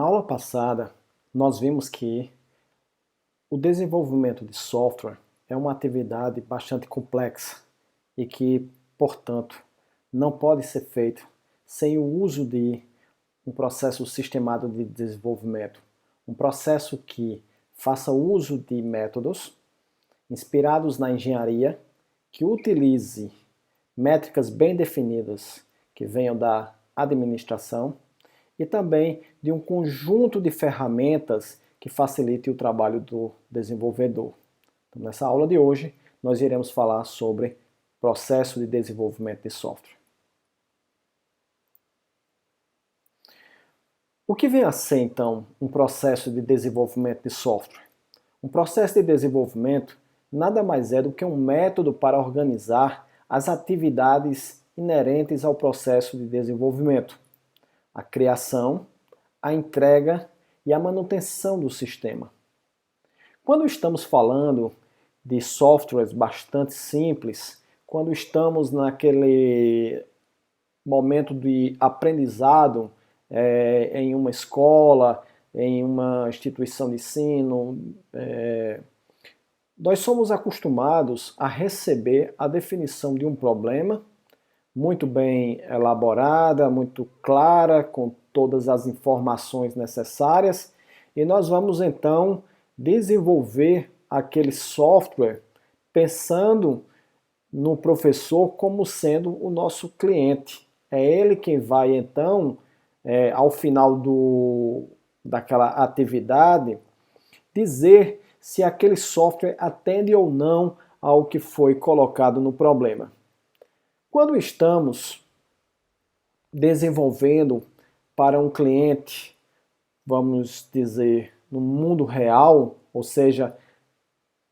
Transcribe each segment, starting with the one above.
aula passada, nós vimos que o desenvolvimento de software é uma atividade bastante complexa e que, portanto, não pode ser feito sem o uso de um processo sistemático de desenvolvimento. Um processo que faça uso de métodos inspirados na engenharia, que utilize métricas bem definidas que venham da administração e também de um conjunto de ferramentas que facilite o trabalho do desenvolvedor. Então, nessa aula de hoje, nós iremos falar sobre processo de desenvolvimento de software. O que vem a ser, então, um processo de desenvolvimento de software? Um processo de desenvolvimento nada mais é do que um método para organizar as atividades inerentes ao processo de desenvolvimento. A criação, a entrega e a manutenção do sistema. Quando estamos falando de softwares bastante simples, quando estamos naquele momento de aprendizado em uma escola, em uma instituição de ensino, nós somos acostumados a receber a definição de um problema muito bem elaborada, muito clara, com todas as informações necessárias, e nós vamos então desenvolver aquele software pensando no professor como sendo o nosso cliente. É ele quem vai então, ao final daquela atividade, dizer se aquele software atende ou não ao que foi colocado no problema. Quando estamos desenvolvendo para um cliente, vamos dizer, no mundo real, ou seja,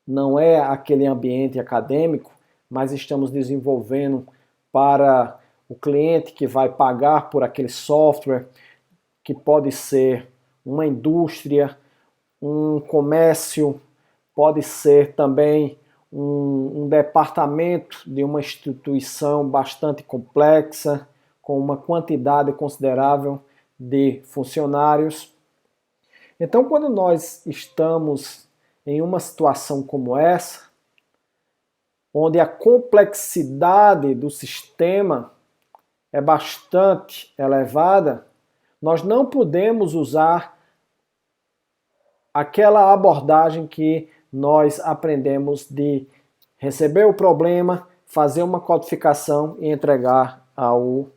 não é aquele ambiente acadêmico, mas estamos desenvolvendo para o cliente que vai pagar por aquele software, que pode ser uma indústria, um comércio, pode ser também um departamento de uma instituição bastante complexa, com uma quantidade considerável de funcionários. Então, quando nós estamos em uma situação como essa, onde a complexidade do sistema é bastante elevada, nós não podemos usar aquela abordagem que nós aprendemos de receber o problema, fazer uma codificação e entregar ao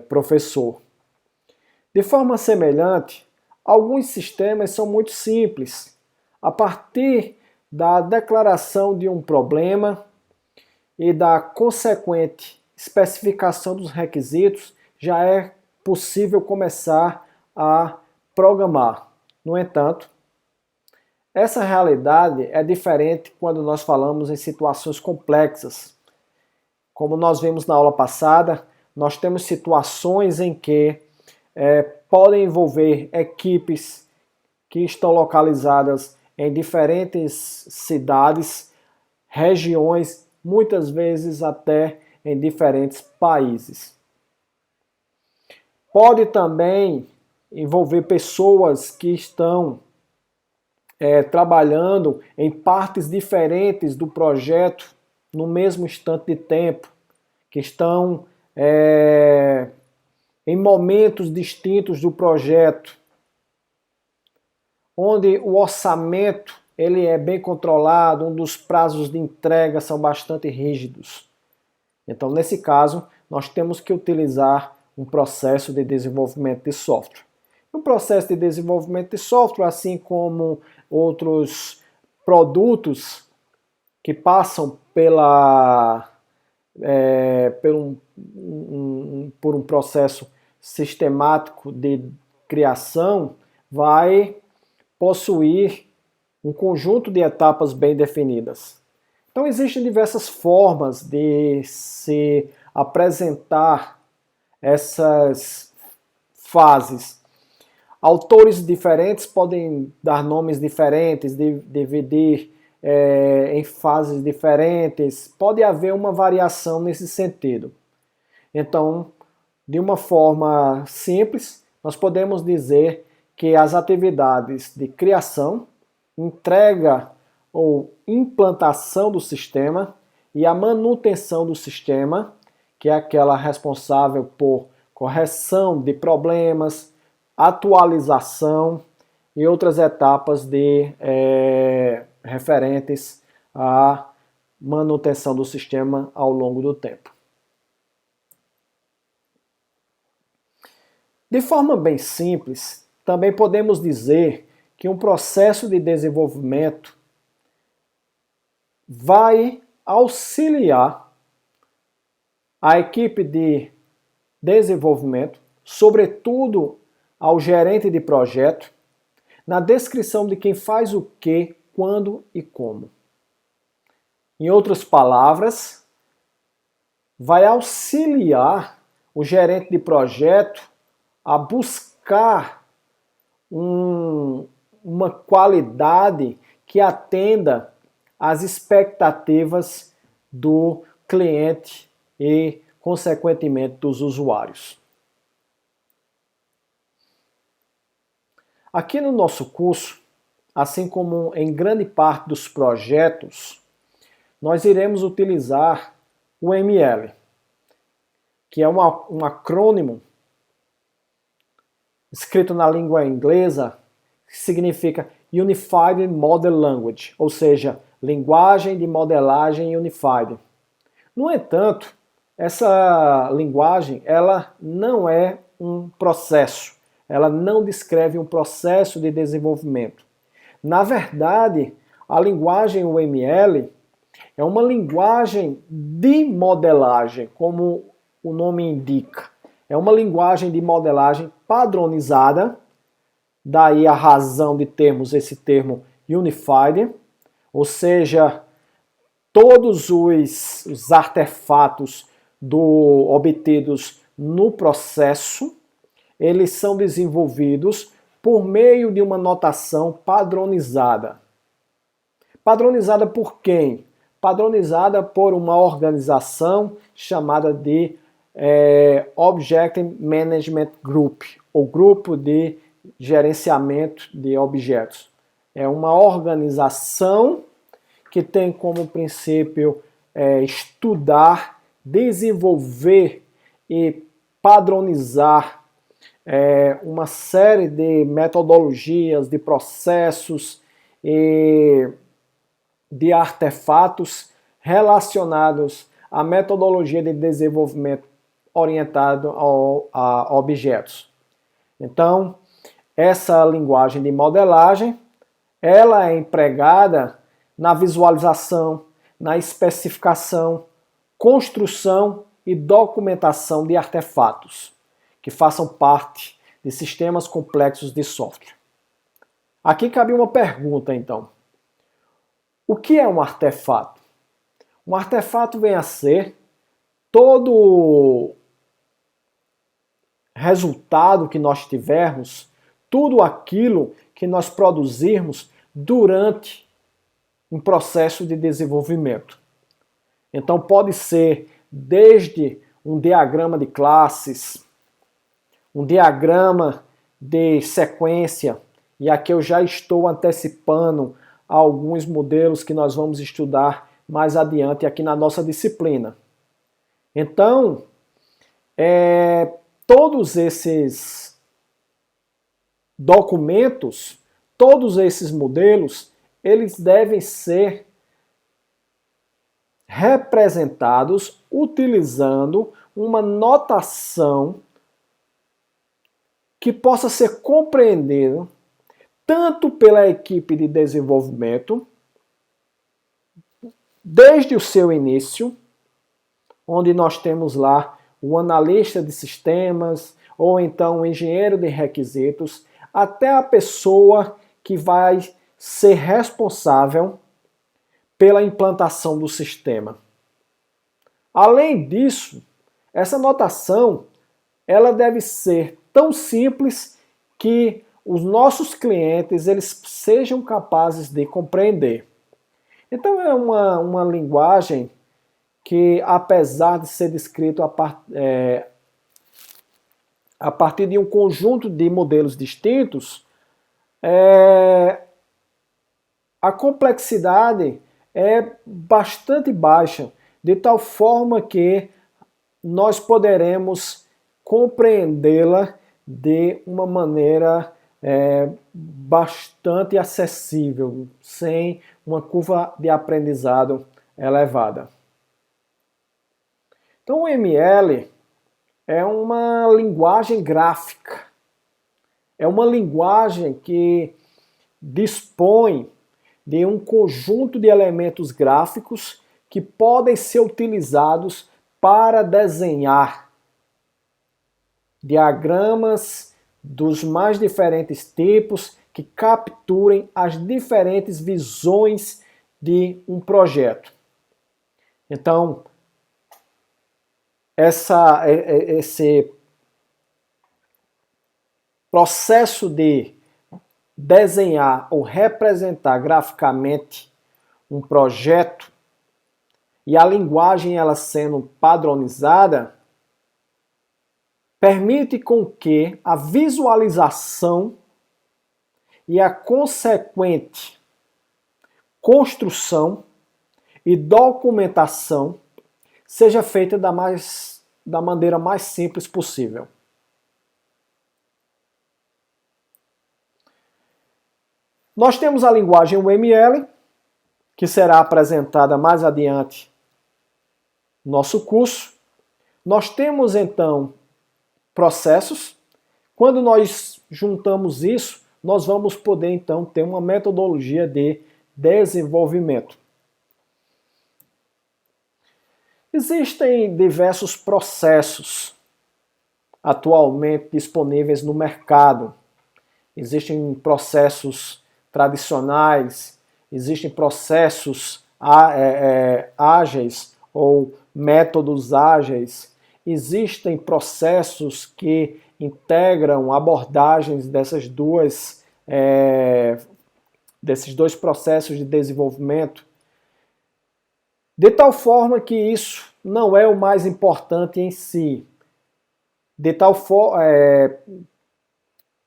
professor. De forma semelhante, alguns sistemas são muito simples. A partir da declaração de um problema e da consequente especificação dos requisitos, já é possível começar a programar. No entanto, essa realidade é diferente quando nós falamos em situações complexas. Como nós vimos na aula passada, nós temos situações em que podem envolver equipes que estão localizadas em diferentes cidades, regiões, muitas vezes até em diferentes países. Pode também envolver pessoas que estão trabalhando em partes diferentes do projeto no mesmo instante de tempo, que estão em momentos distintos do projeto, onde o orçamento ele é bem controlado, onde os prazos de entrega são bastante rígidos. Então, nesse caso, nós temos que utilizar um processo de desenvolvimento de software. O processo de desenvolvimento de software, assim como outros produtos que passam por um processo sistemático de criação, vai possuir um conjunto de etapas bem definidas. Então existem diversas formas de se apresentar essas fases. Autores diferentes podem dar nomes diferentes, dividir em fases diferentes, pode haver uma variação nesse sentido. Então, de uma forma simples, nós podemos dizer que as atividades de criação, entrega ou implantação do sistema e a manutenção do sistema, que é aquela responsável por correção de problemas, atualização e outras etapas referentes à manutenção do sistema ao longo do tempo. De forma bem simples, também podemos dizer que um processo de desenvolvimento vai auxiliar a equipe de desenvolvimento, sobretudo ao gerente de projeto, na descrição de quem faz o que, quando e como. Em outras palavras, vai auxiliar o gerente de projeto a buscar uma qualidade que atenda às expectativas do cliente e, consequentemente, dos usuários. Aqui no nosso curso, assim como em grande parte dos projetos, nós iremos utilizar o ML, que é um acrônimo escrito na língua inglesa, que significa Unified Model Language, ou seja, linguagem de modelagem unified. No entanto, essa linguagem ela não é um processo, ela não descreve um processo de desenvolvimento. Na verdade, a linguagem UML é uma linguagem de modelagem, como o nome indica. É uma linguagem de modelagem padronizada, daí a razão de termos esse termo Unified, ou seja, todos os artefatos obtidos no processo, eles são desenvolvidos por meio de uma notação padronizada. Padronizada por quem? Padronizada por uma organização chamada de Object Management Group, ou Grupo de Gerenciamento de Objetos. É uma organização que tem como princípio estudar, desenvolver e padronizar uma série de metodologias, de processos e de artefatos relacionados à metodologia de desenvolvimento orientado a objetos. Então, essa linguagem de modelagem, ela é empregada na visualização, na especificação, construção e documentação de artefatos que façam parte de sistemas complexos de software. Aqui cabe uma pergunta, então. O que é um artefato? Um artefato vem a ser todo resultado que nós tivermos, tudo aquilo que nós produzirmos durante um processo de desenvolvimento. Então pode ser desde um diagrama de classes, um diagrama de sequência, e aqui eu já estou antecipando alguns modelos que nós vamos estudar mais adiante aqui na nossa disciplina. Então, todos esses documentos, todos esses modelos, eles devem ser representados utilizando uma notação que possa ser compreendida tanto pela equipe de desenvolvimento, desde o seu início, onde nós temos lá o analista de sistemas, ou então o engenheiro de requisitos, até a pessoa que vai ser responsável pela implantação do sistema. Além disso, essa notação ela deve ser tão simples que os nossos clientes eles sejam capazes de compreender. Então é uma linguagem que, apesar de ser descrito a partir de um conjunto de modelos distintos, A complexidade é bastante baixa, de tal forma que nós poderemos compreendê-la de uma maneira bastante acessível, sem uma curva de aprendizado elevada. Então o ML é uma linguagem gráfica, é uma linguagem que dispõe de um conjunto de elementos gráficos que podem ser utilizados para desenhar diagramas dos mais diferentes tipos que capturem as diferentes visões de um projeto. Então, esse processo de desenhar ou representar graficamente um projeto e a linguagem ela sendo padronizada, permite com que a visualização e a consequente construção e documentação seja feita da maneira mais simples possível. Nós temos a linguagem UML, que será apresentada mais adiante no nosso curso. Nós temos então processos. Quando nós juntamos isso, nós vamos poder então ter uma metodologia de desenvolvimento. Existem diversos processos atualmente disponíveis no mercado. Existem processos tradicionais, existem processos ágeis ou métodos ágeis, existem processos que integram abordagens desses dois processos de desenvolvimento, de tal forma que isso não é o mais importante em si, de tal forma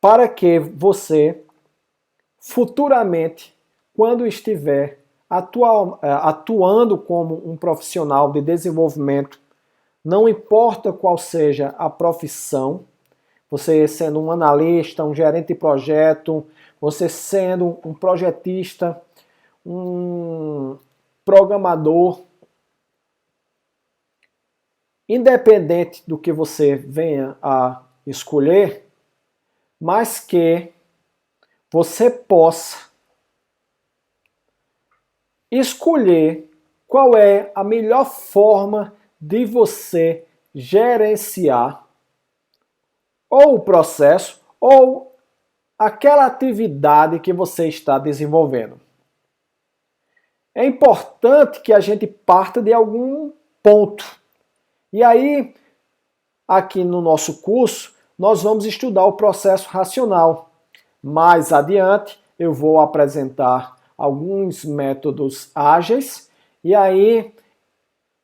para que você futuramente, quando estiver atuando como um profissional de desenvolvimento, não importa qual seja a profissão, você sendo um analista, um gerente de projeto, você sendo um projetista, um programador, independente do que você venha a escolher, mas que você possa escolher qual é a melhor forma de você gerenciar ou o processo ou aquela atividade que você está desenvolvendo. É importante que a gente parta de algum ponto. E aí, aqui no nosso curso, nós vamos estudar o processo racional. Mais adiante, eu vou apresentar alguns métodos ágeis e aí,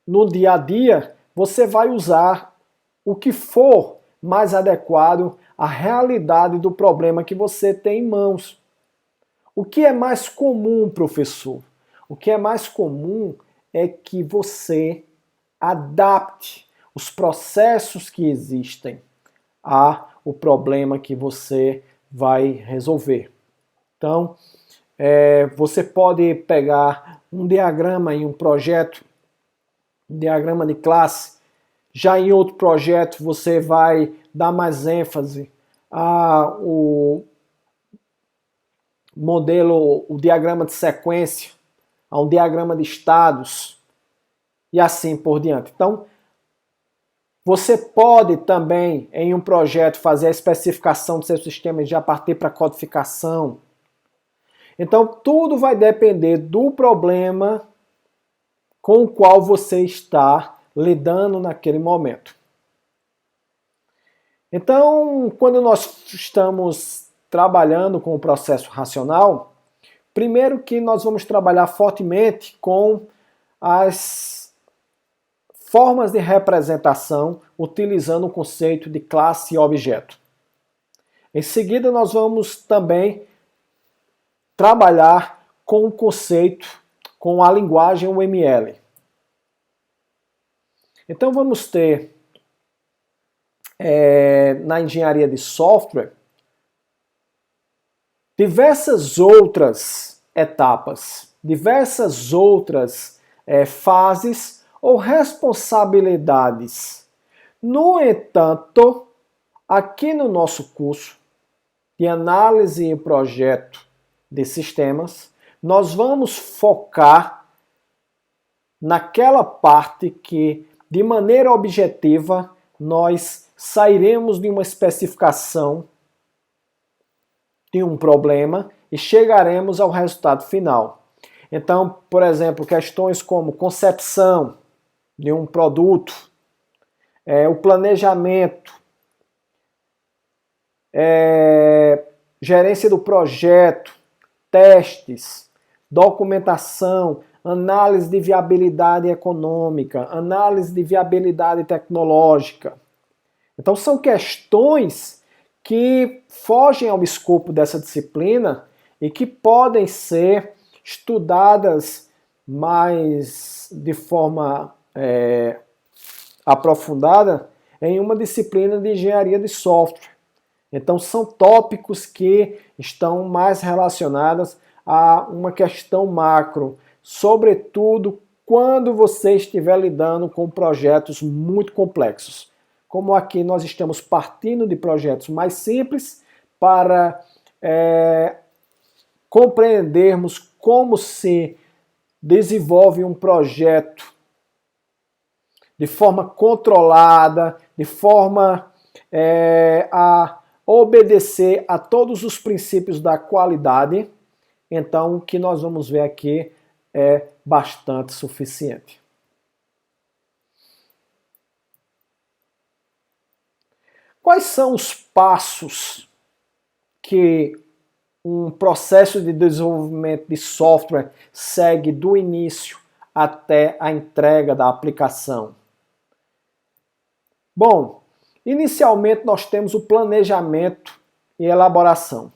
no dia a dia, você vai usar o que for mais adequado à realidade do problema que você tem em mãos. O que é mais comum, professor? O que é mais comum é que você adapte os processos que existem ao problema que você vai resolver. Então, você pode pegar um diagrama em um projeto, um diagrama de classe, já em outro projeto você vai dar mais ênfase ao modelo, o diagrama de sequência, a um diagrama de estados e assim por diante. Então, você pode também, em um projeto, fazer a especificação do seu sistema e já partir para a codificação. Então, tudo vai depender do problema com o qual você está lidando naquele momento. Então, quando nós estamos trabalhando com o processo racional, primeiro que nós vamos trabalhar fortemente com as formas de representação utilizando o conceito de classe e objeto. Em seguida, nós vamos também trabalhar com o conceito, com a linguagem UML. Então vamos ter na engenharia de software diversas outras etapas, diversas outras fases ou responsabilidades. No entanto, aqui no nosso curso de análise e projeto de sistemas, nós vamos focar naquela parte que, de maneira objetiva, nós sairemos de uma especificação de um problema e chegaremos ao resultado final. Então, por exemplo, questões como concepção de um produto, o planejamento, gerência do projeto, testes, documentação, análise de viabilidade econômica, análise de viabilidade tecnológica. Então são questões que fogem ao escopo dessa disciplina e que podem ser estudadas mais de forma aprofundada em uma disciplina de engenharia de software. Então são tópicos que estão mais relacionados a uma questão macro, sobretudo quando você estiver lidando com projetos muito complexos. Como aqui nós estamos partindo de projetos mais simples para compreendermos como se desenvolve um projeto de forma controlada, de forma a obedecer a todos os princípios da qualidade. Então, o que nós vamos ver aqui é bastante suficiente. Quais são os passos que um processo de desenvolvimento de software segue do início até a entrega da aplicação? Bom, inicialmente nós temos o planejamento e elaboração.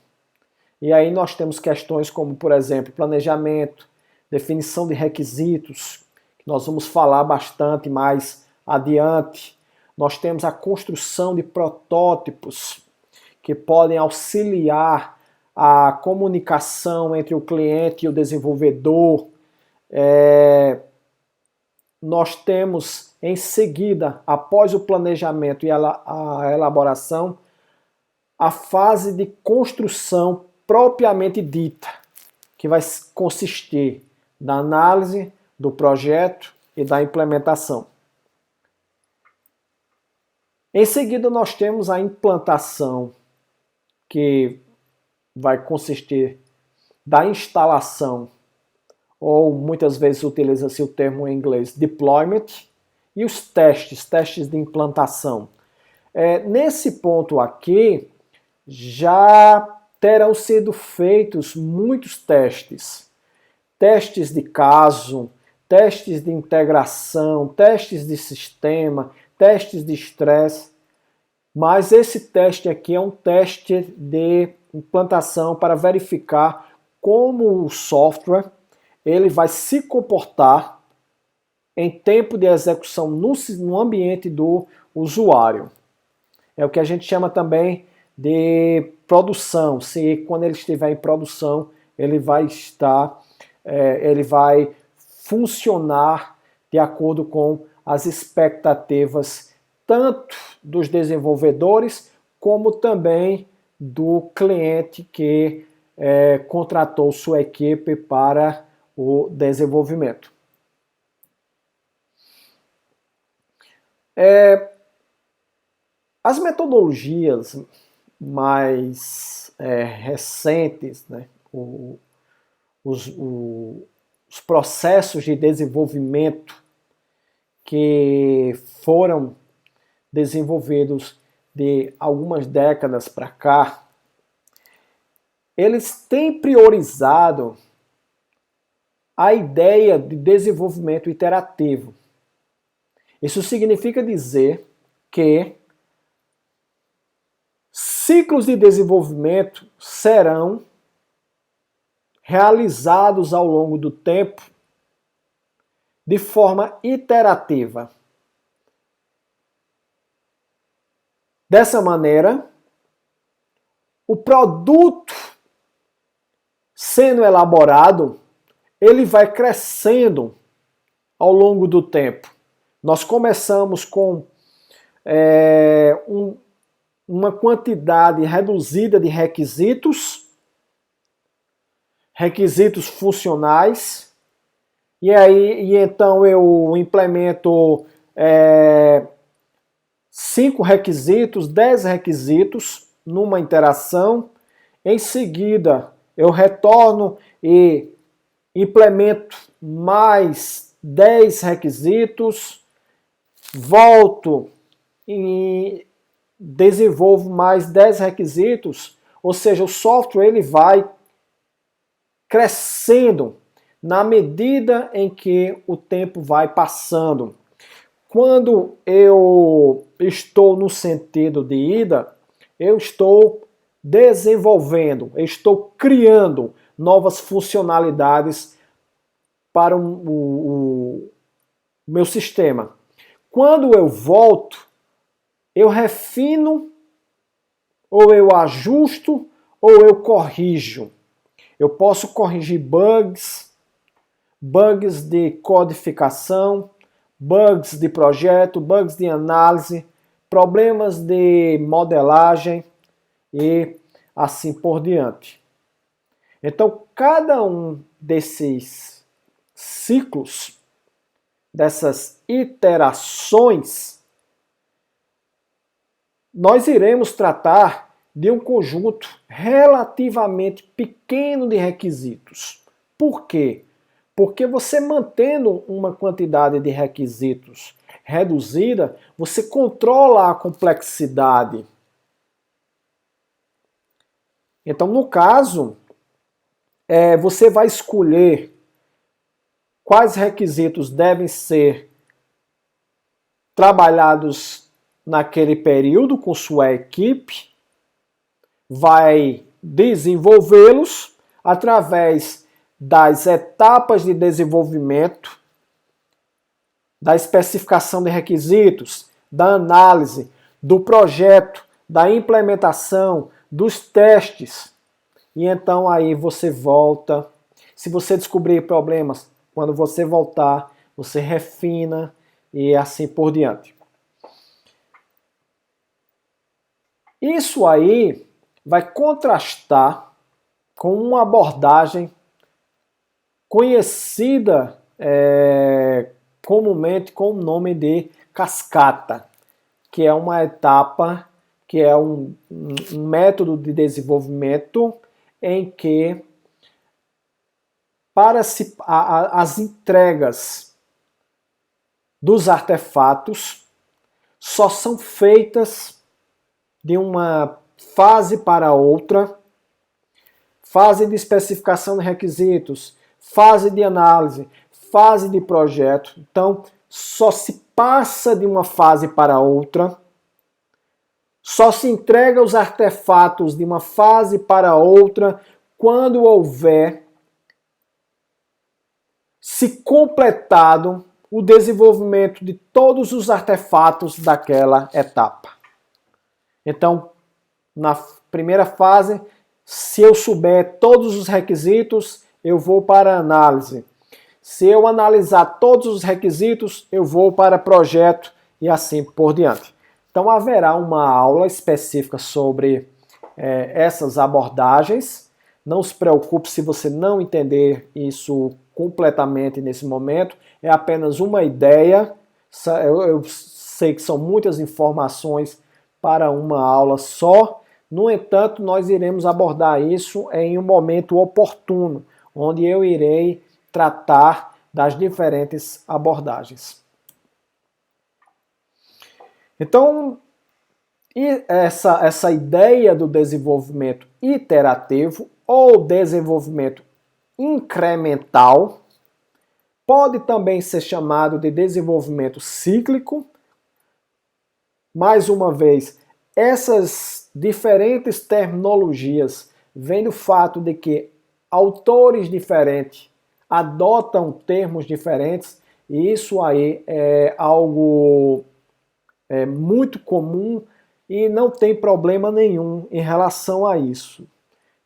E aí nós temos questões como, por exemplo, planejamento, definição de requisitos, que nós vamos falar bastante mais adiante. Nós temos a construção de protótipos, que podem auxiliar a comunicação entre o cliente e o desenvolvedor. Nós temos em seguida, após o planejamento e a elaboração, a fase de construção propriamente dita, que vai consistir na análise do projeto e da implementação. Em seguida, nós temos a implantação, que vai consistir da instalação, ou muitas vezes utiliza-se o termo em inglês deployment, e os testes de implantação. Nesse ponto aqui, já terão sido feitos muitos testes. Testes de caso, testes de integração, testes de sistema, testes de estresse. Mas esse teste aqui é um teste de implantação para verificar como o software ele vai se comportar em tempo de execução no ambiente do usuário. É o que a gente chama também de produção. Se quando ele estiver em produção, ele vai funcionar de acordo com as expectativas tanto dos desenvolvedores como também do cliente que contratou sua equipe para o desenvolvimento. As metodologias mais recentes, né, os processos de desenvolvimento que foram desenvolvidos de algumas décadas para cá, eles têm priorizado a ideia de desenvolvimento iterativo. Isso significa dizer que ciclos de desenvolvimento serão realizados ao longo do tempo de forma iterativa. Dessa maneira, o produto sendo elaborado, ele vai crescendo ao longo do tempo. Nós começamos com uma quantidade reduzida de requisitos funcionais, e então eu implemento 5 requisitos, 10 requisitos numa interação. Em seguida, eu retorno e implemento mais 10 requisitos, volto e desenvolvo mais 10 requisitos, ou seja, o software ele vai crescendo na medida em que o tempo vai passando. Quando eu estou no sentido de ida, eu estou desenvolvendo, eu estou criando novas funcionalidades para o meu sistema. Quando eu volto, eu refino, ou eu ajusto, ou eu corrijo. Eu posso corrigir bugs de codificação, bugs de projeto, bugs de análise, problemas de modelagem e assim por diante. Então, cada um desses ciclos, dessas iterações, nós iremos tratar de um conjunto relativamente pequeno de requisitos. Por quê? Porque você mantendo uma quantidade de requisitos reduzida, você controla a complexidade. Então, no caso, você vai escolher quais requisitos devem ser trabalhados naquele período com sua equipe, vai desenvolvê-los através das etapas de desenvolvimento, da especificação de requisitos, da análise, do projeto, da implementação, dos testes. E então aí você volta. Se você descobrir problemas, quando você voltar, você refina e assim por diante. Isso aí vai contrastar com uma abordagem conhecida comumente com o nome de cascata, que é uma etapa, que é um método de desenvolvimento em que para as entregas dos artefatos só são feitas de uma fase para outra, fase de especificação de requisitos, fase de análise, fase de projeto. Então, só se passa de uma fase para outra, só se entrega os artefatos de uma fase para outra quando houver se completado o desenvolvimento de todos os artefatos daquela etapa. Então, na primeira fase, se eu souber todos os requisitos, eu vou para a análise. Se eu analisar todos os requisitos, eu vou para projeto e assim por diante. Então, haverá uma aula específica sobre essas abordagens. Não se preocupe se você não entender isso completamente nesse momento. É apenas uma ideia. Eu sei que são muitas informações para uma aula só. No entanto, nós iremos abordar isso em um momento oportuno, onde eu irei tratar das diferentes abordagens. Então, essa ideia do desenvolvimento iterativo ou desenvolvimento incremental pode também ser chamado de desenvolvimento cíclico. Mais uma vez, essas diferentes terminologias vêm do fato de que autores diferentes adotam termos diferentes, e isso aí é algo muito comum e não tem problema nenhum em relação a isso.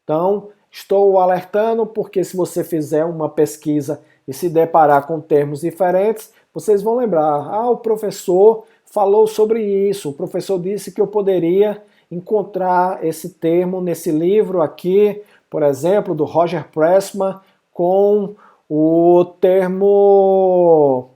Então, estou alertando porque se você fizer uma pesquisa e se deparar com termos diferentes, vocês vão lembrar, o professor falou sobre isso, o professor disse que eu poderia encontrar esse termo nesse livro aqui, por exemplo, do Roger Pressman, com o termo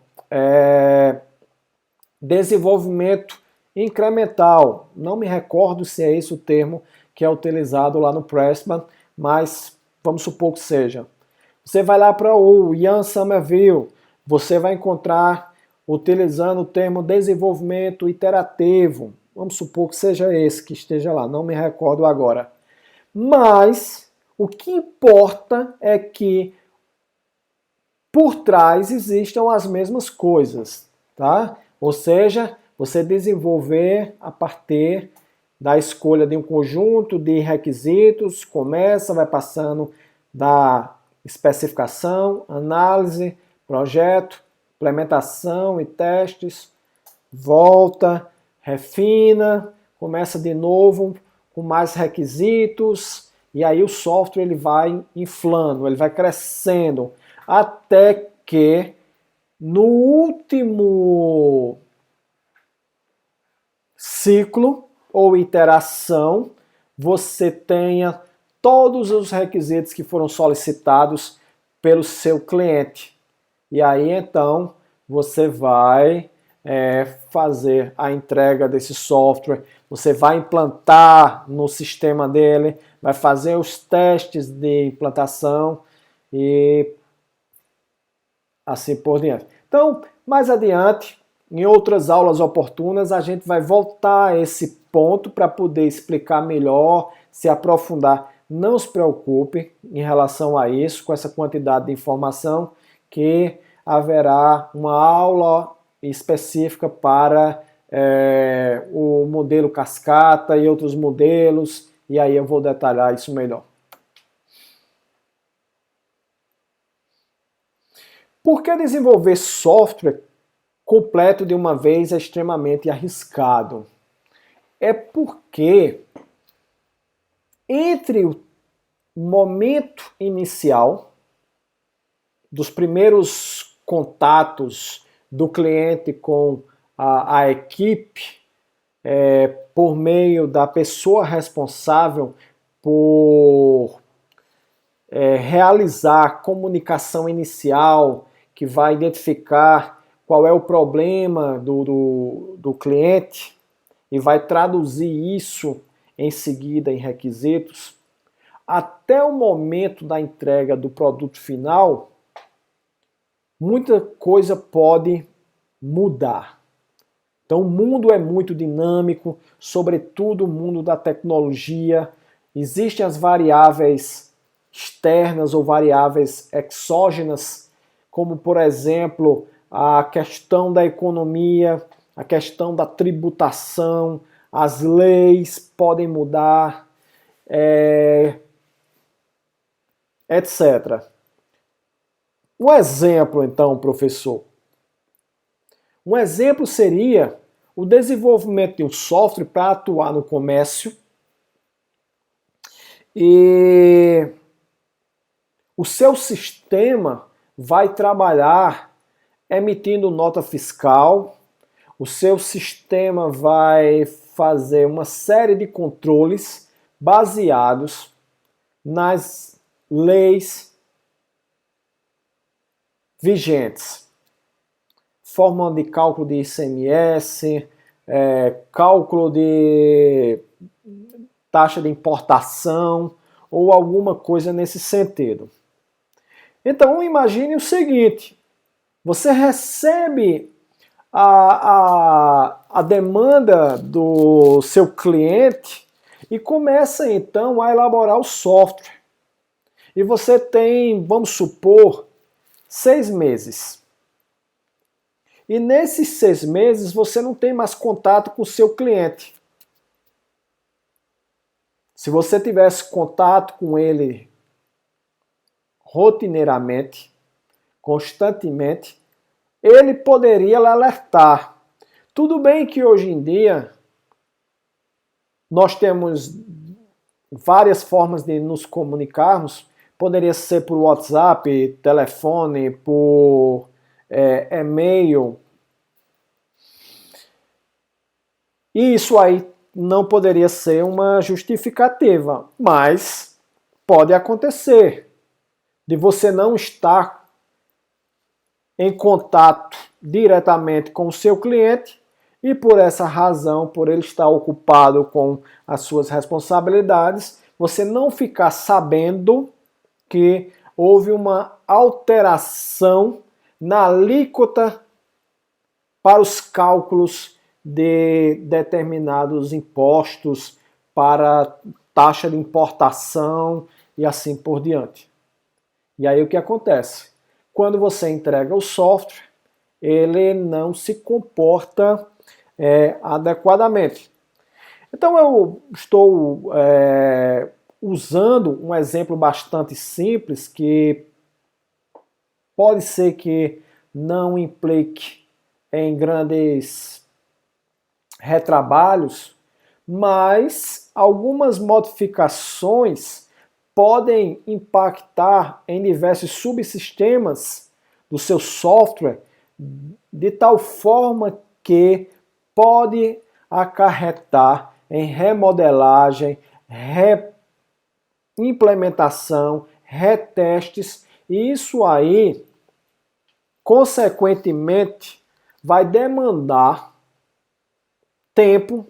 desenvolvimento incremental. Não me recordo se é esse o termo que é utilizado lá no Pressman, mas vamos supor que seja. Você vai lá para o Ian Sommerville, você vai encontrar utilizando o termo desenvolvimento iterativo. Vamos supor que seja esse que esteja lá, não me recordo agora. Mas o que importa é que por trás existam as mesmas coisas, tá? Ou seja, você desenvolver a partir da escolha de um conjunto de requisitos, começa, vai passando da especificação, análise, projeto, implementação e testes, volta, refina, começa de novo com mais requisitos, e aí o software ele vai inflando, ele vai crescendo, até que no último ciclo ou iteração você tenha todos os requisitos que foram solicitados pelo seu cliente. E aí então você vai fazer a entrega desse software, você vai implantar no sistema dele, vai fazer os testes de implantação e assim por diante. Então, mais adiante, em outras aulas oportunas, a gente vai voltar a esse ponto para poder explicar melhor, se aprofundar. Não se preocupe em relação a isso, com essa quantidade de informação, que haverá uma aula específica para o modelo cascata e outros modelos, e aí eu vou detalhar isso melhor. Por que desenvolver software completo de uma vez é extremamente arriscado? É porque entre o momento inicial dos primeiros contatos do cliente com a equipe, por meio da pessoa responsável por realizar a comunicação inicial, que vai identificar qual é o problema do cliente e vai traduzir isso em seguida em requisitos, até o momento da entrega do produto final, muita coisa pode mudar. Então o mundo é muito dinâmico, sobretudo o mundo da tecnologia. Existem as variáveis externas ou variáveis exógenas, como por exemplo a questão da economia, a questão da tributação, as leis podem mudar, etc. Um exemplo, então, professor. Um exemplo seria o desenvolvimento de um software para atuar no comércio e o seu sistema vai trabalhar emitindo nota fiscal, o seu sistema vai fazer uma série de controles baseados nas leis vigentes. Fórmula de cálculo de ICMS, cálculo de taxa de importação ou alguma coisa nesse sentido. Então imagine o seguinte, você recebe a demanda do seu cliente e começa então a elaborar o software. E você tem, vamos supor, 6 meses. E nesses 6 meses você não tem mais contato com o seu cliente. Se você tivesse contato com ele rotineiramente, constantemente, ele poderia lhe alertar. Tudo bem que hoje em dia nós temos várias formas de nos comunicarmos, poderia ser por WhatsApp, telefone, por e-mail. E isso aí não poderia ser uma justificativa, mas pode acontecer de você não estar em contato diretamente com o seu cliente e por essa razão, por ele estar ocupado com as suas responsabilidades, você não ficar sabendo que houve uma alteração na alíquota para os cálculos de determinados impostos, para taxa de importação e assim por diante. E aí o que acontece? Quando você entrega o software, ele não se comporta adequadamente. Então eu estou usando um exemplo bastante simples que pode ser que não implique em grandes retrabalhos, mas algumas modificações podem impactar em diversos subsistemas do seu software de tal forma que pode acarretar em remodelagem, reimplementação, retestes, e isso aí, consequentemente, vai demandar tempo,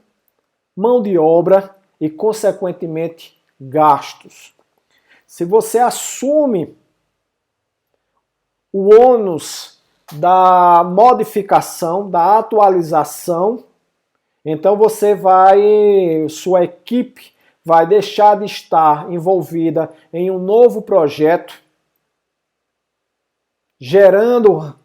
mão de obra e, consequentemente, gastos. Se você assume o ônus da modificação, da atualização, então sua equipe vai deixar de estar envolvida em um novo projeto, gerando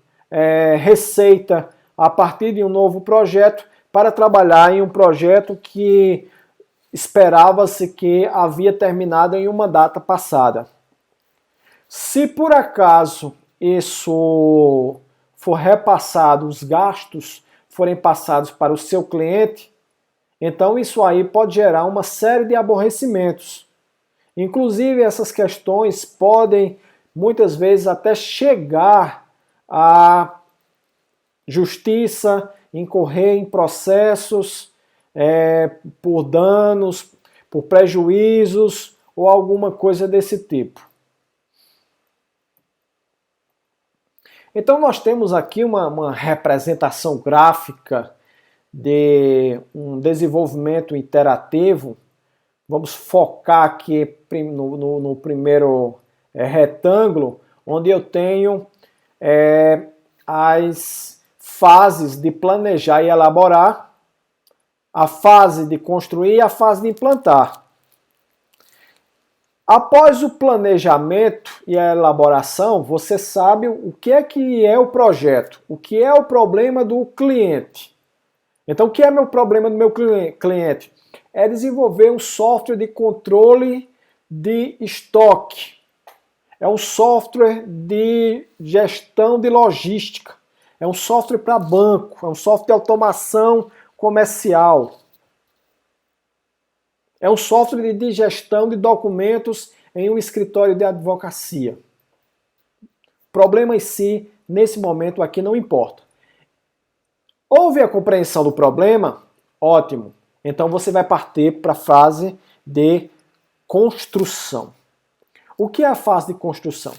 receita a partir de um novo projeto, para trabalhar em um projeto que esperava-se que havia terminado em uma data passada. Se por acaso isso for repassado, os gastos forem passados para o seu cliente, então isso aí pode gerar uma série de aborrecimentos. Inclusive essas questões podem muitas vezes até chegar à justiça, incorrer em processos por danos, por prejuízos ou alguma coisa desse tipo. Então nós temos aqui uma representação gráfica de um desenvolvimento interativo. Vamos focar aqui no primeiro retângulo, onde eu tenho as fases de planejar e elaborar, a fase de construir e a fase de implantar. Após o planejamento e a elaboração, você sabe o que é o projeto, o que é o problema do cliente. Então, o que é meu problema do meu cliente? É desenvolver um software de controle de estoque. É um software de gestão de logística. É um software para banco. É um software de automação comercial. É um software de gestão de documentos em um escritório de advocacia. O problema em si, nesse momento aqui, não importa. Houve a compreensão do problema? Ótimo. Então você vai partir para a fase de construção. O que é a fase de construção?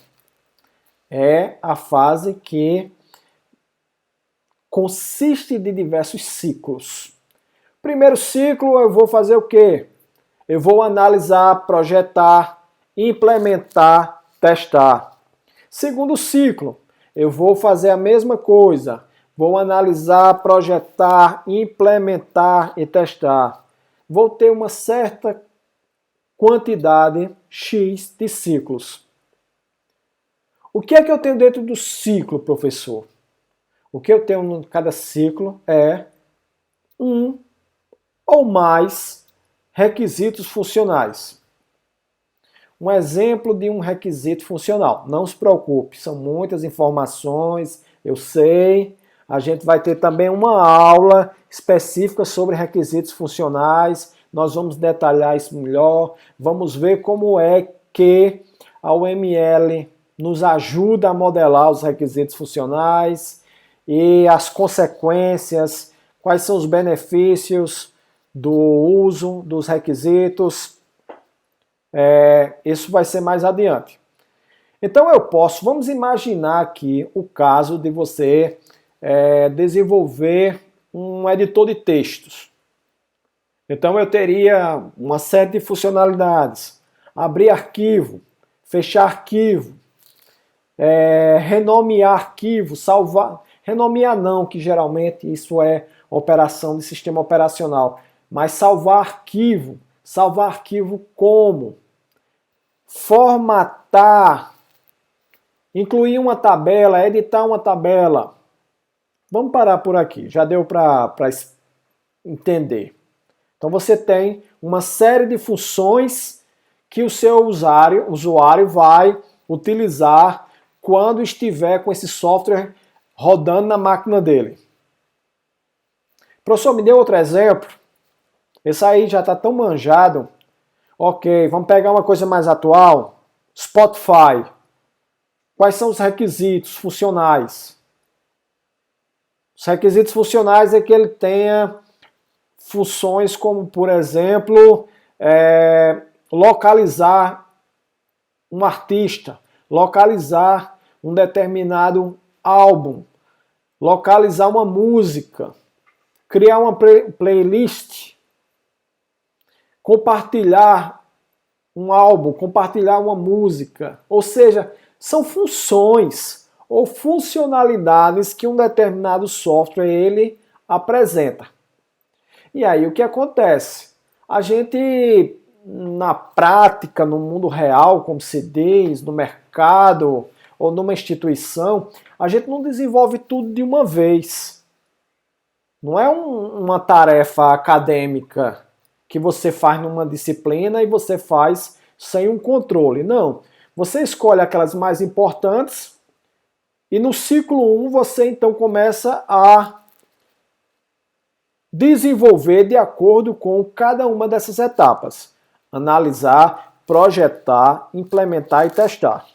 É a fase que consiste de diversos ciclos. Primeiro ciclo, eu vou fazer o quê? Eu vou analisar, projetar, implementar, testar. Segundo ciclo, eu vou fazer a mesma coisa. Vou analisar, projetar, implementar e testar. Vou ter uma certa quantidade X de ciclos. O que é que eu tenho dentro do ciclo, professor? O que eu tenho em cada ciclo é um ou mais requisitos funcionais. um exemplo de um requisito funcional. Não se preocupe, são muitas informações, eu sei. A gente vai ter também uma aula específica sobre requisitos funcionais. Nós vamos detalhar isso melhor. Vamos ver como é que a UML nos ajuda a modelar os requisitos funcionais e as consequências, quais são os benefícios do uso dos requisitos. Isso vai ser mais adiante. Então vamos imaginar aqui o caso de você desenvolver um editor de textos. Então eu teria uma série de funcionalidades: abrir arquivo, fechar arquivo, renomear arquivo, salvar. Renomear não, que geralmente isso é operação de sistema operacional. Mas salvar arquivo como? Formatar, incluir uma tabela, editar uma tabela. Vamos parar por aqui, já deu para entender. Então você tem uma série de funções que o seu usuário vai utilizar quando estiver com esse software rodando na máquina dele. Professor, me dê outro exemplo. Esse aí já está tão manjado. Ok, vamos pegar uma coisa mais atual. Spotify. Quais são os requisitos funcionais? Os requisitos funcionais é que ele tenha funções como, por exemplo, localizar um artista, localizar um determinado álbum, localizar uma música, criar uma playlist, compartilhar um álbum, compartilhar uma música. Ou seja, são funções ou funcionalidades que um determinado software ele apresenta. E aí o que acontece? A gente, na prática, no mundo real, como se diz, no mercado ou numa instituição, a gente não desenvolve tudo de uma vez. Não é uma tarefa acadêmica que você faz numa disciplina e você faz sem um controle. Não. Você escolhe aquelas mais importantes e no ciclo 1 você então começa a desenvolver de acordo com cada uma dessas etapas. Analisar, projetar, implementar e testar.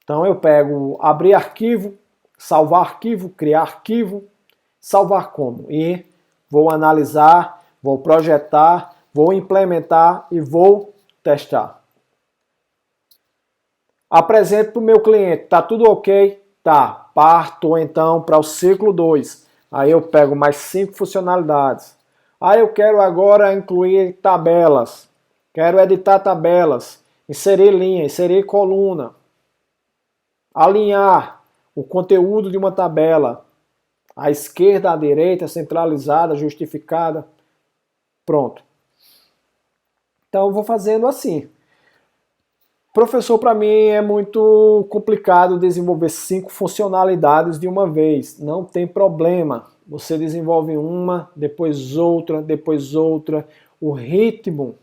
Então eu pego abrir arquivo, salvar arquivo, criar arquivo, salvar como? E vou analisar, vou projetar, vou implementar e vou testar. Apresento para o meu cliente, tá tudo ok? Tá, parto então para o ciclo 2. Aí eu pego mais 5 funcionalidades. Aí eu quero agora incluir tabelas. Quero editar tabelas, inserir linha, inserir coluna, alinhar o conteúdo de uma tabela, à esquerda, à direita, centralizada, justificada. Pronto. Então eu vou fazendo assim. Professor, para mim é muito complicado desenvolver 5 funcionalidades de uma vez. Não tem problema. Você desenvolve uma, depois outra, depois outra. O ritmo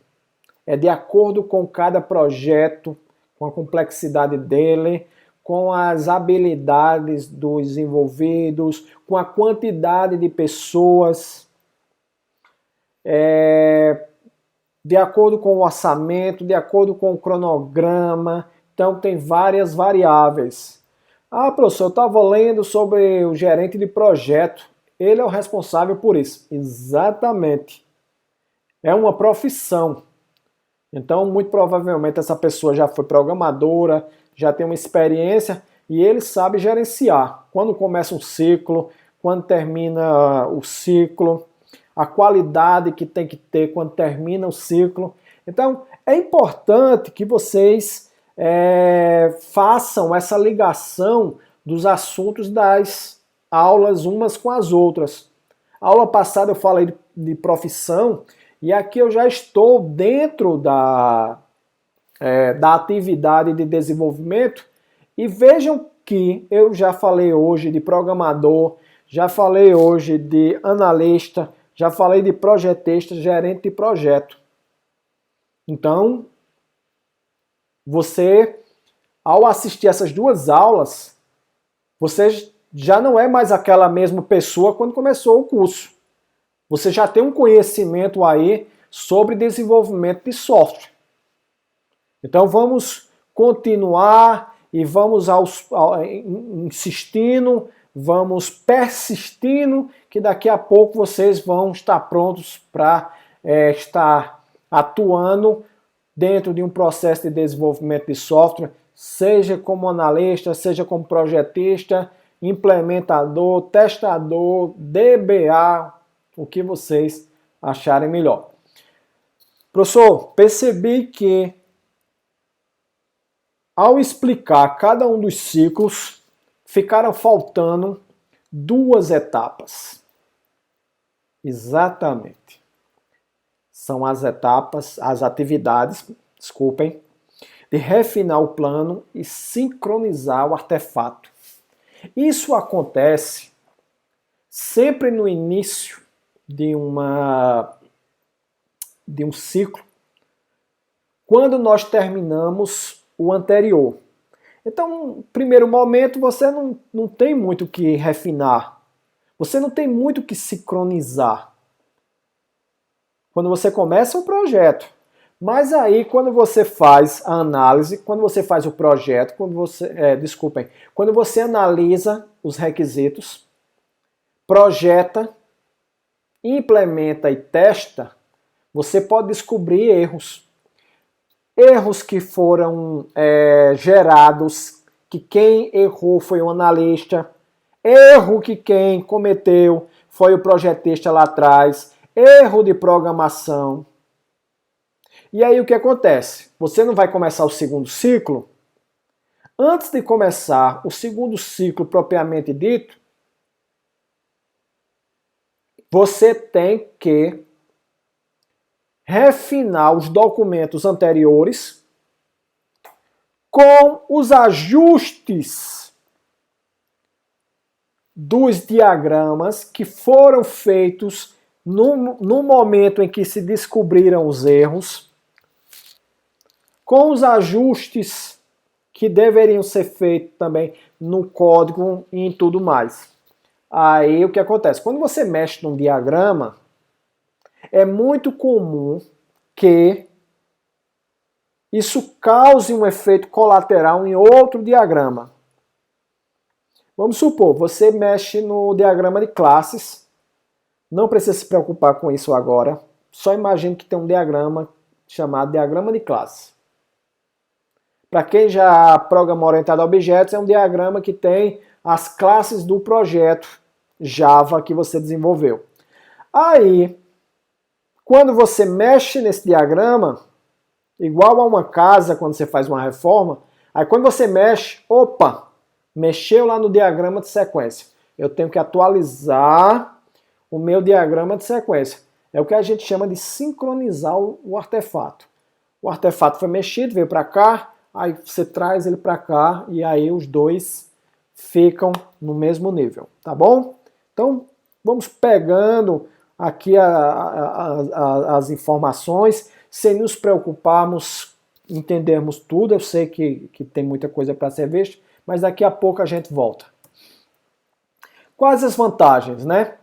é de acordo com cada projeto, com a complexidade dele, com as habilidades dos envolvidos, com a quantidade de pessoas. De acordo com o orçamento, de acordo com o cronograma. Então tem várias variáveis. Ah, professor, eu estava lendo sobre o gerente de projeto. Ele é o responsável por isso. Exatamente. É uma profissão. Então, muito provavelmente, essa pessoa já foi programadora, já tem uma experiência e ele sabe gerenciar. Quando começa um ciclo, quando termina o ciclo, a qualidade que tem que ter quando termina o ciclo. Então, é importante que vocês façam essa ligação dos assuntos das aulas umas com as outras. A aula passada eu falei de profissão e aqui eu já estou dentro da atividade de desenvolvimento e vejam que eu já falei hoje de programador, já falei hoje de analista, já falei de projetista, gerente de projeto. Então, você, ao assistir essas duas aulas, você já não é mais aquela mesma pessoa quando começou o curso. Você já tem um conhecimento aí sobre desenvolvimento de software. Então vamos continuar e vamos insistindo, vamos persistindo, que daqui a pouco vocês vão estar prontos para estar atuando dentro de um processo de desenvolvimento de software, seja como analista, seja como projetista, implementador, testador, DBA, o que vocês acharem melhor. Professor, percebi que ao explicar cada um dos ciclos, ficaram faltando duas etapas. Exatamente. São as etapas, as atividades, desculpem, de refinar o plano e sincronizar o artefato. Isso acontece sempre no início de um ciclo, quando nós terminamos o anterior. Então, no primeiro momento, você não tem muito o que refinar. Você não tem muito o que sincronizar. Quando você começa um projeto. Mas aí, quando você faz a análise, quando você faz o projeto, quando você analisa os requisitos, projeta, implementa e testa, você pode descobrir erros. Erros que foram gerados, que quem errou foi o analista, erro que quem cometeu foi o projetista lá atrás, erro de programação. E aí o que acontece? Você não vai começar o segundo ciclo? Antes de começar o segundo ciclo propriamente dito, você tem que refinar os documentos anteriores com os ajustes dos diagramas que foram feitos no momento em que se descobriram os erros, com os ajustes que deveriam ser feitos também no código e em tudo mais. Aí o que acontece? Quando você mexe num diagrama, é muito comum que isso cause um efeito colateral em outro diagrama. Vamos supor, você mexe no diagrama de classes, não precisa se preocupar com isso agora, só imagine que tem um diagrama chamado diagrama de classes. Para quem já programa orientado a objetos, é um diagrama que tem as classes do projeto Java que você desenvolveu. Aí, quando você mexe nesse diagrama, igual a uma casa quando você faz uma reforma, aí quando você mexe, opa, mexeu lá no diagrama de sequência. Eu tenho que atualizar o meu diagrama de sequência. É o que a gente chama de sincronizar o artefato. O artefato foi mexido, veio para cá, aí você traz ele para cá e aí os dois ficam no mesmo nível, tá bom? Então, vamos pegando aqui as informações, sem nos preocuparmos, entendermos tudo. Eu sei que tem muita coisa para ser vista, mas daqui a pouco a gente volta. Quais as vantagens, né?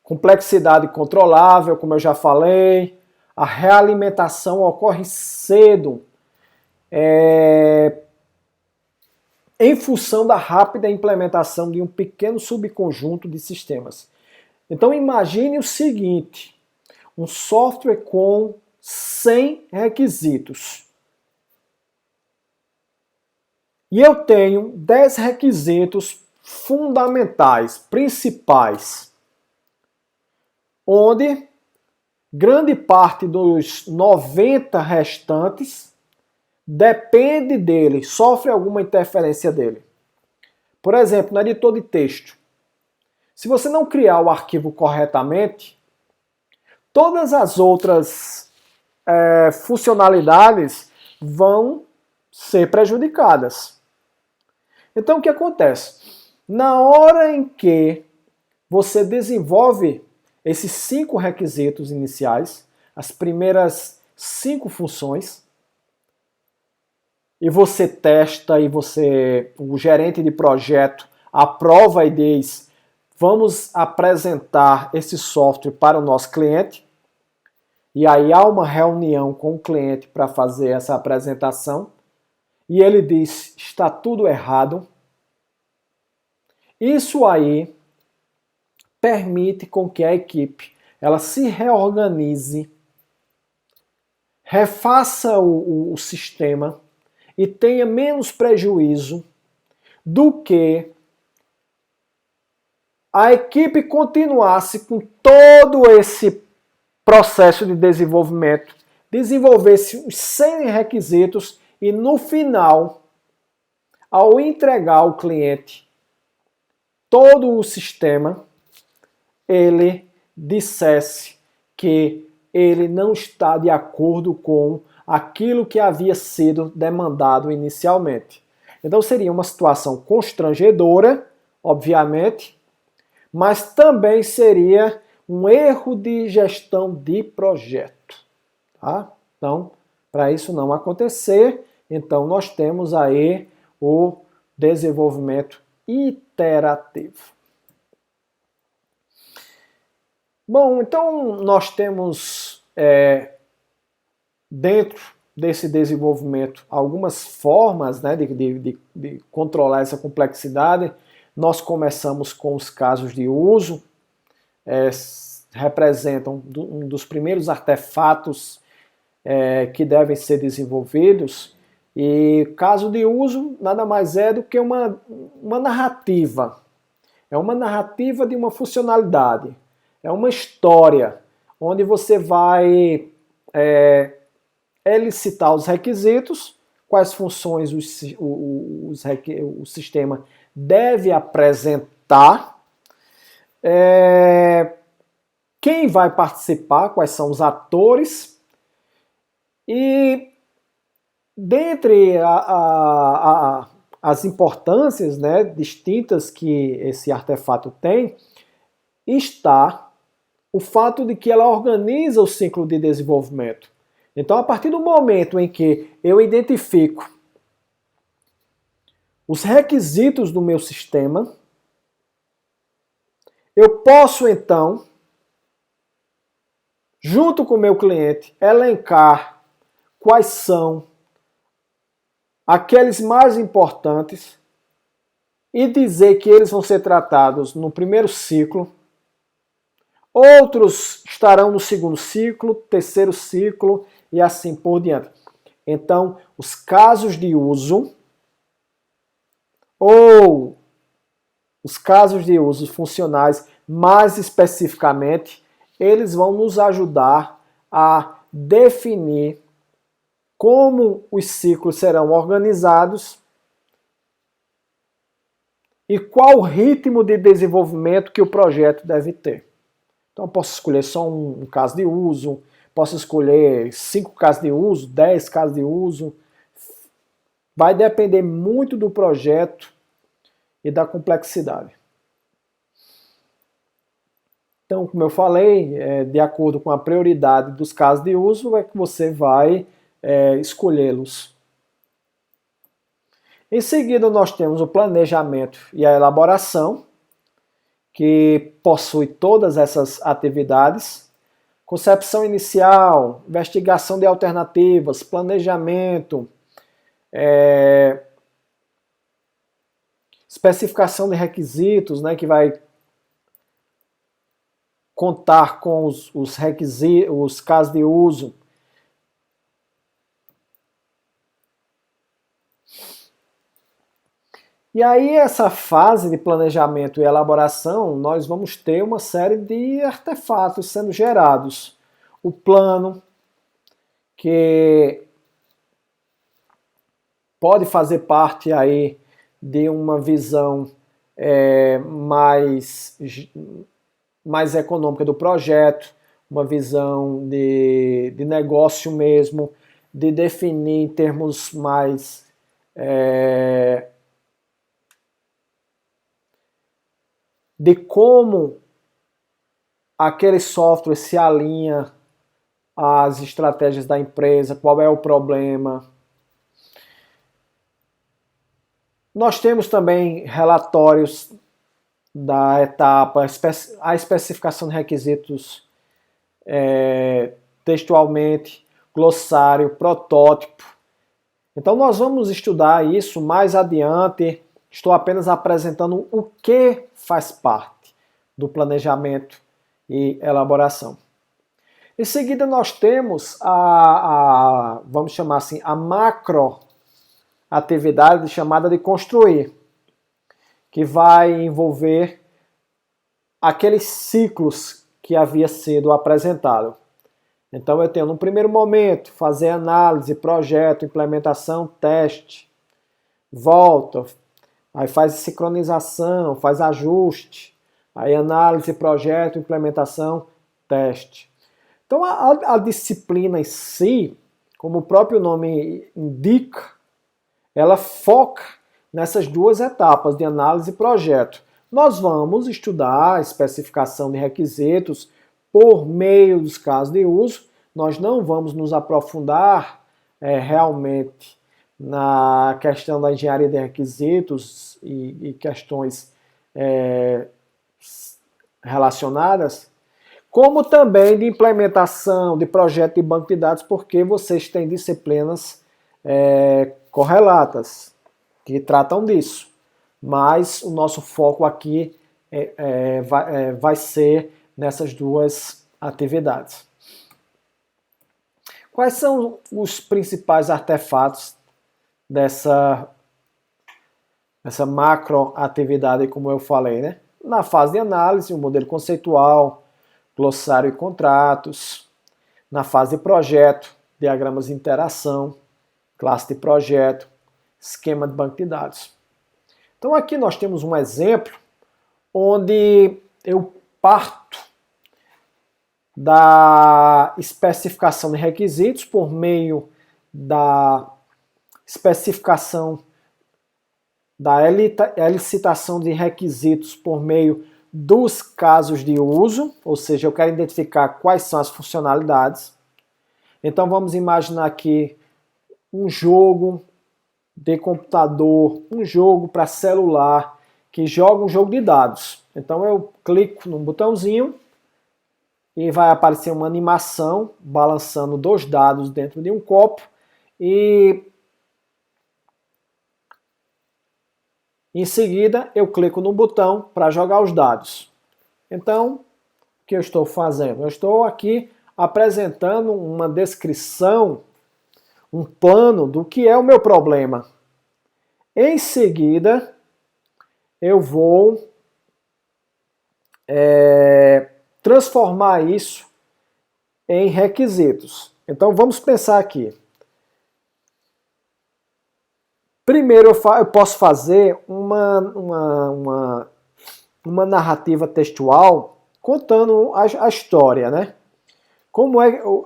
Complexidade controlável, como eu já falei, a realimentação ocorre cedo, em função da rápida implementação de um pequeno subconjunto de sistemas. Então imagine o seguinte, um software com 100 requisitos. E eu tenho 10 requisitos fundamentais, principais, onde grande parte dos 90 restantes depende dele, sofre alguma interferência dele. Por exemplo, no editor de texto, se você não criar o arquivo corretamente, todas as outras funcionalidades vão ser prejudicadas. Então o que acontece? Na hora em que você desenvolve esses 5 requisitos iniciais, as primeiras 5 funções, e você testa e o gerente de projeto aprova e diz: vamos apresentar esse software para o nosso cliente. E aí há uma reunião com o cliente para fazer essa apresentação. E ele diz: está tudo errado. Isso aí permite com que a equipe ela se reorganize, refaça o sistema e tenha menos prejuízo do que a equipe continuasse com todo esse processo de desenvolvimento, desenvolvesse os 100 requisitos e no final, ao entregar ao cliente todo o sistema, ele dissesse que ele não está de acordo com aquilo que havia sido demandado inicialmente. Então seria uma situação constrangedora, obviamente, mas também seria um erro de gestão de projeto. Tá? Então, para isso não acontecer, então nós temos aí o desenvolvimento iterativo. Bom, então nós temos dentro desse desenvolvimento algumas formas, né, de controlar essa complexidade. Nós começamos com os casos de uso, representam um dos primeiros artefatos que devem ser desenvolvidos. E caso de uso nada mais é do que uma narrativa. É uma narrativa de uma funcionalidade. É uma história onde você vai elicitar os requisitos, quais funções o sistema deve apresentar, quem vai participar, quais são os atores, e dentre as importâncias, né, distintas que esse artefato tem, está o fato de que ela organiza o ciclo de desenvolvimento. Então, a partir do momento em que eu identifico os requisitos do meu sistema, eu posso então, junto com o meu cliente, elencar quais são aqueles mais importantes e dizer que eles vão ser tratados no primeiro ciclo. Outros estarão no segundo ciclo, terceiro ciclo e assim por diante. Então, os casos de uso ou os casos de uso funcionais, mais especificamente, eles vão nos ajudar a definir como os ciclos serão organizados e qual o ritmo de desenvolvimento que o projeto deve ter. Então, eu posso escolher só um caso de uso, posso escolher 5 casos de uso, 10 casos de uso. Vai depender muito do projeto e da complexidade. Então, como eu falei, de acordo com a prioridade dos casos de uso, é que você vai escolhê-los. Em seguida, nós temos o planejamento e a elaboração, que possui todas essas atividades: concepção inicial, investigação de alternativas, planejamento, especificação de requisitos, né, que vai contar com os requisitos, os casos de uso. E aí, essa fase de planejamento e elaboração, nós vamos ter uma série de artefatos sendo gerados. O plano, que pode fazer parte aí de uma visão mais econômica do projeto, uma visão de negócio mesmo, de definir em termos mais de como aquele software se alinha às estratégias da empresa, qual é o problema. Nós temos também relatórios da etapa, a especificação de requisitos textualmente, glossário, protótipo. Então nós vamos estudar isso mais adiante. Estou apenas apresentando o que faz parte do planejamento e elaboração. Em seguida nós temos vamos chamar assim, a macro atividade chamada de construir, que vai envolver aqueles ciclos que havia sido apresentado. Então eu tenho no primeiro momento fazer análise, projeto, implementação, teste, volta, aí faz sincronização, faz ajuste, aí análise, projeto, implementação, teste. Então a disciplina em si, como o próprio nome indica, ela foca nessas duas etapas de análise e projeto. Nós vamos estudar a especificação de requisitos por meio dos casos de uso. Nós não vamos nos aprofundar realmente na questão da engenharia de requisitos e questões relacionadas, como também de implementação de projeto de banco de dados, porque vocês têm disciplinas correlatas que tratam disso. Mas o nosso foco aqui vai ser nessas duas atividades. Quais são os principais artefatos dessa macro atividade, como eu falei, né? Na fase de análise, o modelo conceitual, glossário e contratos. Na fase de projeto, diagramas de interação, classe de projeto, esquema de banco de dados. Então aqui nós temos um exemplo onde eu parto da especificação de requisitos por meio da especificação da elicitação de requisitos por meio dos casos de uso, ou seja, eu quero identificar quais são as funcionalidades. Então vamos imaginar aqui um jogo de computador, um jogo para celular que joga um jogo de dados. Então eu clico num botãozinho e vai aparecer uma animação balançando 2 dados dentro de um copo e em seguida eu clico no botão para jogar os dados. Então, o que eu estou fazendo? Eu estou aqui apresentando uma descrição, um plano do que é o meu problema. Em seguida, eu vou transformar isso em requisitos. Então vamos pensar aqui. Primeiro eu posso fazer uma narrativa textual contando a história, né?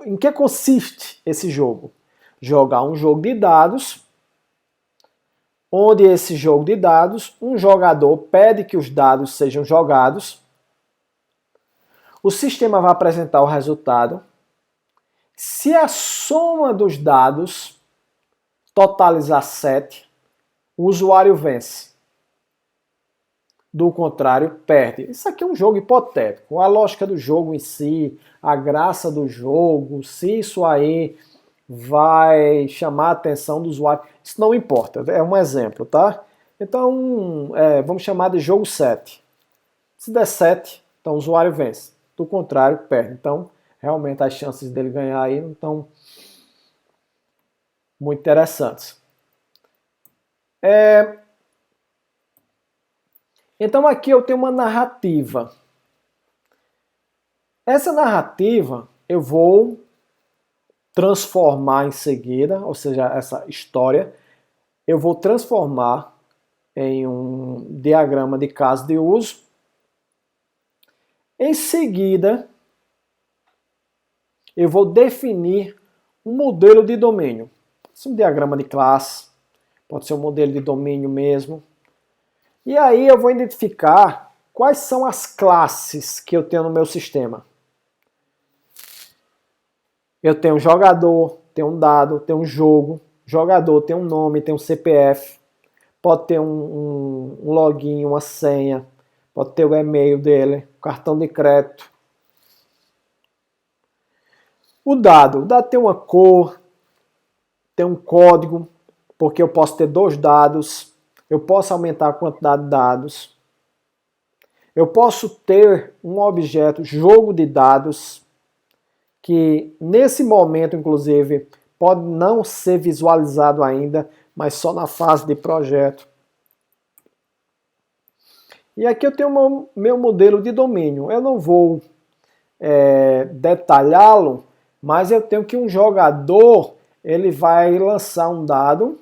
Em que consiste esse jogo? Jogar um jogo de dados, onde esse jogo de dados, um jogador pede que os dados sejam jogados, o sistema vai apresentar o resultado. Se a soma dos dados totalizar 7, o usuário vence. Do contrário, perde. Isso aqui é um jogo hipotético. A lógica do jogo em si, a graça do jogo, se isso aí vai chamar a atenção do usuário, isso não importa. É um exemplo, tá? Então, vamos chamar de jogo 7. Se der 7, então o usuário vence. Do contrário, perde. Então, realmente as chances dele ganhar aí não estão muito interessantes. Então aqui eu tenho uma narrativa. Essa narrativa eu vou transformar em seguida, ou seja, essa história, eu vou transformar em um diagrama de caso de uso. Em seguida, eu vou definir um modelo de domínio. Pode ser um diagrama de classe, pode ser um modelo de domínio mesmo. E aí eu vou identificar quais são as classes que eu tenho no meu sistema. Eu tenho um jogador, tenho um dado, tenho um jogo, jogador tem um nome, tem um CPF. pode ter um login, uma senha, pode ter o e-mail dele, cartão de crédito. O dado tem uma cor, tem um código, porque eu posso ter 2 dados, eu posso aumentar a quantidade de dados, eu posso ter um objeto, jogo de dados, que nesse momento, inclusive, pode não ser visualizado ainda, mas só na fase de projeto. E aqui eu tenho meu modelo de domínio. Eu não vou detalhá-lo, mas eu tenho que um jogador ele vai lançar um dado.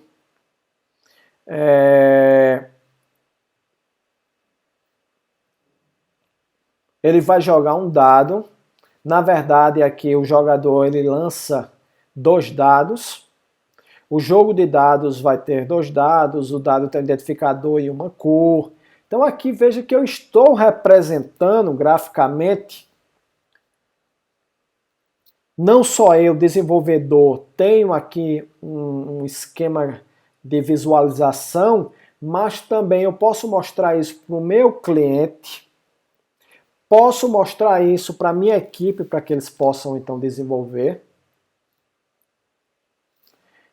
Ele vai jogar um dado. Na verdade, aqui o jogador ele lança 2 dados. O jogo de dados vai ter 2 dados, o dado tem um identificador e uma cor. Então aqui veja que eu estou representando graficamente, não só eu, desenvolvedor, tenho aqui um esquema de visualização, mas também eu posso mostrar isso para o meu cliente, posso mostrar isso para a minha equipe, para que eles possam então desenvolver.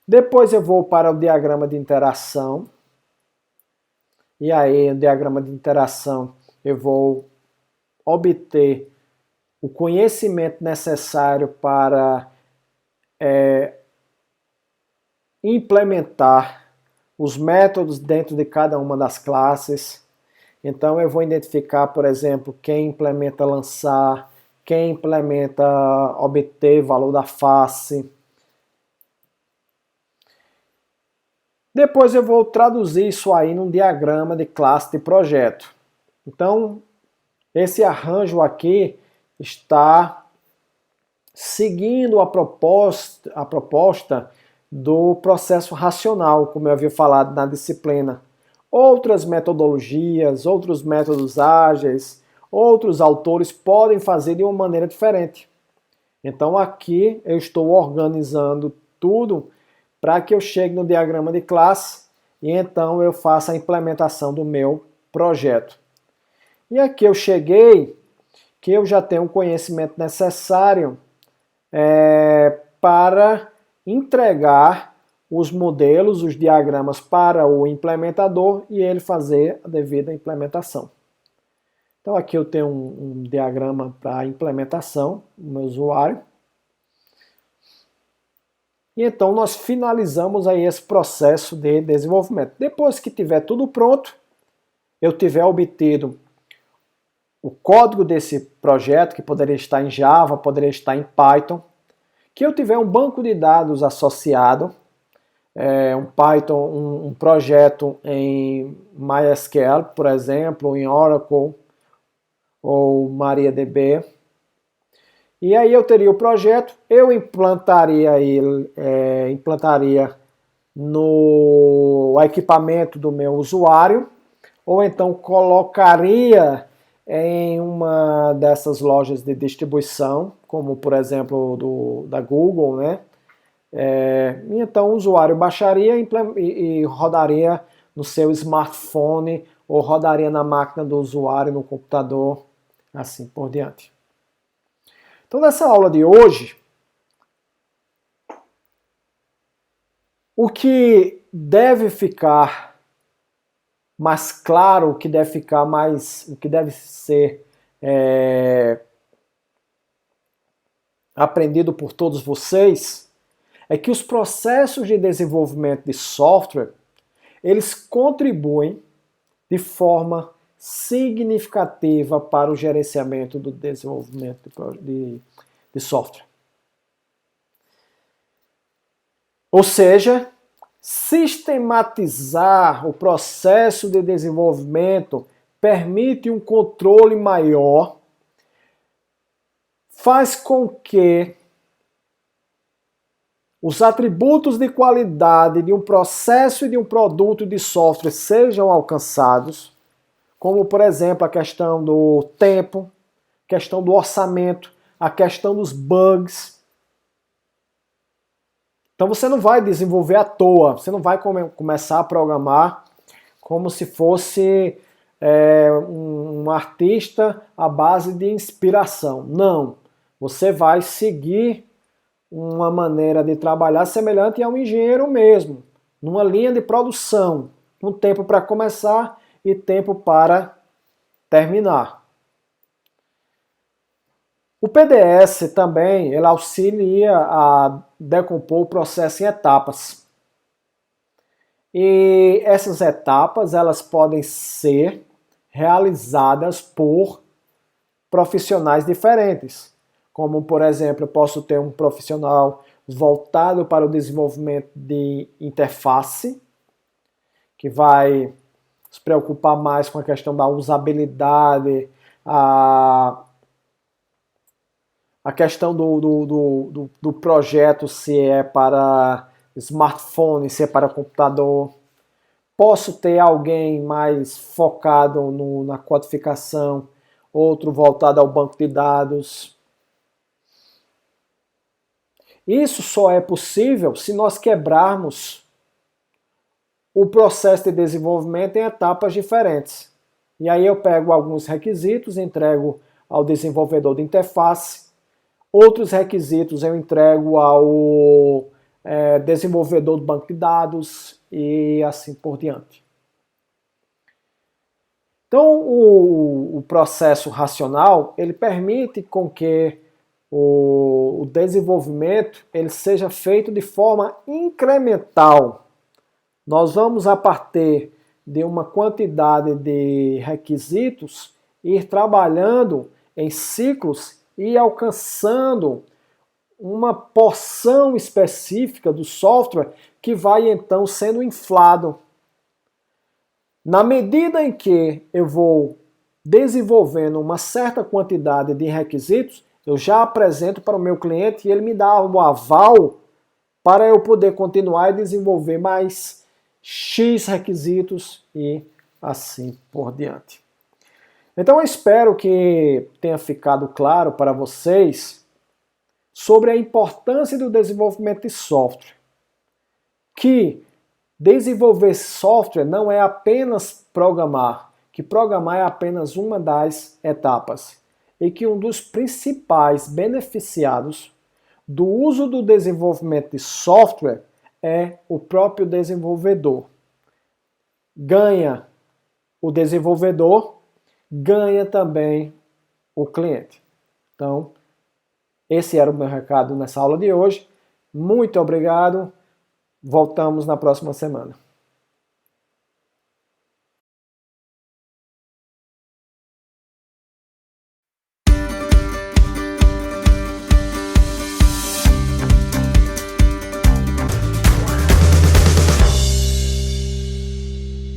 Depois eu vou para o diagrama de interação. E aí, no diagrama de interação, eu vou obter o conhecimento necessário para implementar os métodos dentro de cada uma das classes. Então, eu vou identificar, por exemplo, quem implementa lançar, quem implementa obter valor da face. Depois eu vou traduzir isso aí num diagrama de classe de projeto. Então, esse arranjo aqui está seguindo a proposta do processo racional, como eu havia falado na disciplina. Outras metodologias, outros métodos ágeis, outros autores podem fazer de uma maneira diferente. Então aqui eu estou organizando tudo para que eu chegue no diagrama de classe e então eu faça a implementação do meu projeto. E aqui eu cheguei que eu já tenho o conhecimento necessário para entregar os modelos, os diagramas para o implementador e ele fazer a devida implementação. Então aqui eu tenho um diagrama para implementação do meu usuário. E então nós finalizamos aí esse processo de desenvolvimento. Depois que tiver tudo pronto, eu tiver obtido o código desse projeto, que poderia estar em Java, poderia estar em Python, que eu tiver um banco de dados associado, um Python, um projeto em MySQL, por exemplo, em Oracle ou MariaDB. E aí eu teria o projeto, eu implantaria no equipamento do meu usuário, ou então colocaria em uma dessas lojas de distribuição, como por exemplo da Google, né? Então o usuário baixaria e rodaria no seu smartphone ou rodaria na máquina do usuário, no computador, assim por diante. Então nessa aula de hoje, o que deve ficar mais claro, o que deve ser aprendido por todos vocês, é que os processos de desenvolvimento de software, eles contribuem de forma significativa para o gerenciamento do desenvolvimento de software. Ou seja, sistematizar o processo de desenvolvimento permite um controle maior, faz com que os atributos de qualidade de um processo e de um produto de software sejam alcançados, como, por exemplo, a questão do tempo, a questão do orçamento, a questão dos bugs. Então você não vai desenvolver à toa, você não vai começar a programar como se fosse um artista à base de inspiração. Não, você vai seguir uma maneira de trabalhar semelhante a um engenheiro mesmo, numa linha de produção, com tempo para começar e tempo para terminar. O PDS também ele auxilia a decompor o processo em etapas. E essas etapas elas podem ser realizadas por profissionais diferentes. Como, por exemplo, eu posso ter um profissional voltado para o desenvolvimento de interface, que vai se preocupar mais com a questão da usabilidade, a questão do projeto, se é para smartphone, se é para computador. Posso ter alguém mais focado na codificação, outro voltado ao banco de dados. Isso só é possível se nós quebrarmos o processo de desenvolvimento em etapas diferentes. E aí eu pego alguns requisitos, entrego ao desenvolvedor de interface, outros requisitos eu entrego ao desenvolvedor do banco de dados e assim por diante. Então o processo racional ele permite com que o desenvolvimento ele seja feito de forma incremental. Nós vamos, a partir de uma quantidade de requisitos, ir trabalhando em ciclos e alcançando uma porção específica do software que vai então sendo inflado. Na medida em que eu vou desenvolvendo uma certa quantidade de requisitos, eu já apresento para o meu cliente e ele me dá um aval para eu poder continuar e desenvolver mais X requisitos e assim por diante. Então eu espero que tenha ficado claro para vocês sobre a importância do desenvolvimento de software. Que desenvolver software não é apenas programar, que programar é apenas uma das etapas. E que um dos principais beneficiados do uso do desenvolvimento de software é o próprio desenvolvedor. Ganha o desenvolvedor, ganha também o cliente. Então, esse era o meu recado nessa aula de hoje. Muito obrigado. Voltamos na próxima semana.